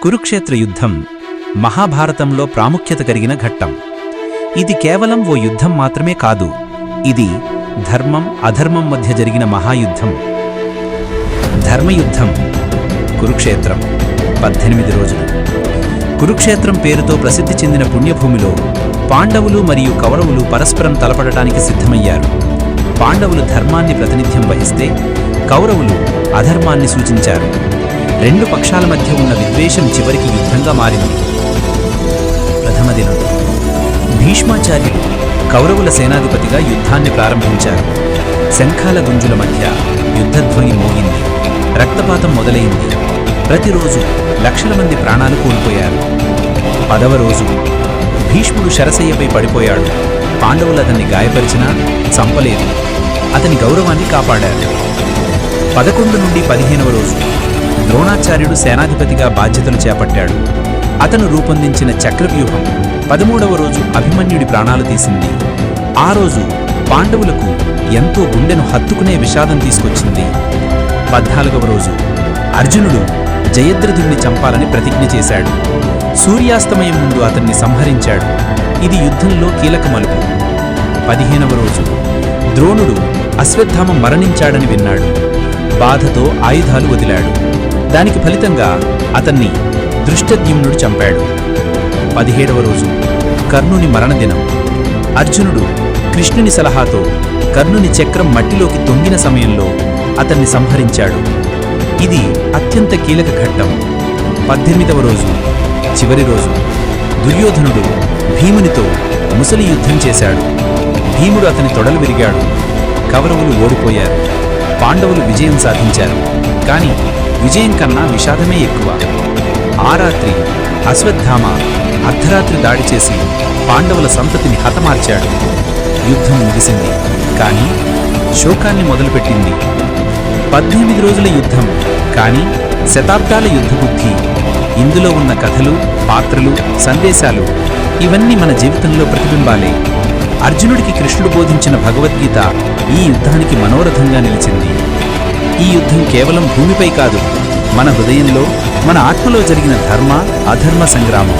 కురుక్షేత్ర యుద్ధం మహాభారతంలో ప్రాముఖ్యత కలిగిన ఘట్టం. ఇది కేవలం ఓ యుద్ధం మాత్రమే కాదు, ఇది ధర్మం అధర్మం మధ్య జరిగిన మహాయుద్ధం. ధర్మయుద్ధం. కురుక్షేత్రం 18 రోజులు. కురుక్షేత్రం పేరుతో ప్రసిద్ధి చెందిన పుణ్యభూమిలో పాండవులు మరియు కౌరవులు పరస్పరం తలపడటానికి సిద్ధమయ్యారు. పాండవులు ధర్మాన్ని ప్రాతినిధ్యం వహిస్తే కౌరవులు అధర్మాన్ని సూచించారు. రెండు పక్షాల మధ్య ఉన్న విద్వేషం చివరికి యుద్ధంగా మారింది. ప్రథమ దినం భీష్మాచార్యులు కౌరవుల సేనాధిపతిగా యుద్ధాన్ని ప్రారంభించారు. శంఖాల గుంజుల మధ్య యుద్ధధ్వని మోగింది. రక్తపాతం మొదలైంది. ప్రతిరోజు లక్షల మంది ప్రాణాలు కోల్పోయారు. 10వ రోజు భీష్ముడు శరశయ్యపై పడిపోయాడు. పాండవులు అతన్ని గాయపరిచినా చంపలేదు. అతని గౌరవాన్ని కాపాడారు. 11 నుండి 15వ రోజు ద్రోణాచార్యుడు సేనాధిపతిగా బాధ్యతలు చేపట్టాడు. అతను రూపొందించిన చక్రవ్యూహం 13వ రోజు అభిమన్యుడి ప్రాణాలు తీసింది. ఆ రోజు పాండవులకు ఎంతో గుండెను హత్తుకునే విషాదం తీసుకొచ్చింది. 14వ రోజు అర్జునుడు జయద్రథుణ్ణి చంపాలని ప్రతిజ్ఞ చేశాడు. సూర్యాస్తమయం ముందు అతన్ని సంహరించాడు. ఇది యుద్ధంలో కీలక మలుపు. 15వ రోజు ద్రోణుడు అశ్వత్థామ మరణించాడని విన్నాడు. బాధతో ఆయుధాలు వదిలాడు. దానికి ఫలితంగా అతన్ని దృష్టద్యుమ్నుడు చంపాడు. 17వ రోజు కర్ణుని మరణదినం. అర్జునుడు కృష్ణుని సలహాతో కర్ణుని చక్రం మట్టిలోకి తొంగిన సమయంలో అతన్ని సంహరించాడు. ఇది అత్యంత కీలక ఘట్టం. 18వ రోజు చివరి రోజు దుర్యోధనుడు భీమునితో ముసలి యుద్ధం చేశాడు. భీముడు అతని తొడలు విరిగాడు. కౌరవులు ఓడిపోయారు. పాండవులు విజయం సాధించారు. కానీ విజయం కన్నా విషాదమే ఎక్కువ. ఆ రాత్రి అశ్వత్థామ అర్ధరాత్రి దాడి చేసి పాండవుల సంతతిని హతమార్చాడు. యుద్ధం ముగిసింది, కానీ శోకాన్ని మొదలుపెట్టింది. 18 రోజుల యుద్ధం, కానీ శతాబ్దాల యుద్ధబుద్ధి. ఇందులో ఉన్న కథలు, పాత్రలు, సందేశాలు ఇవన్నీ మన జీవితంలో ప్రతిబింబాలే. అర్జునుడికి కృష్ణుడు బోధించిన భగవద్గీత ఈ యుద్ధానికి మనోరథంగా నిలిచింది. ఈ యుద్ధం కేవలం భూమిపై కాదు, మన హృదయంలో, మన ఆత్మలో జరిగిన ధర్మ అధర్మ సంగ్రామం.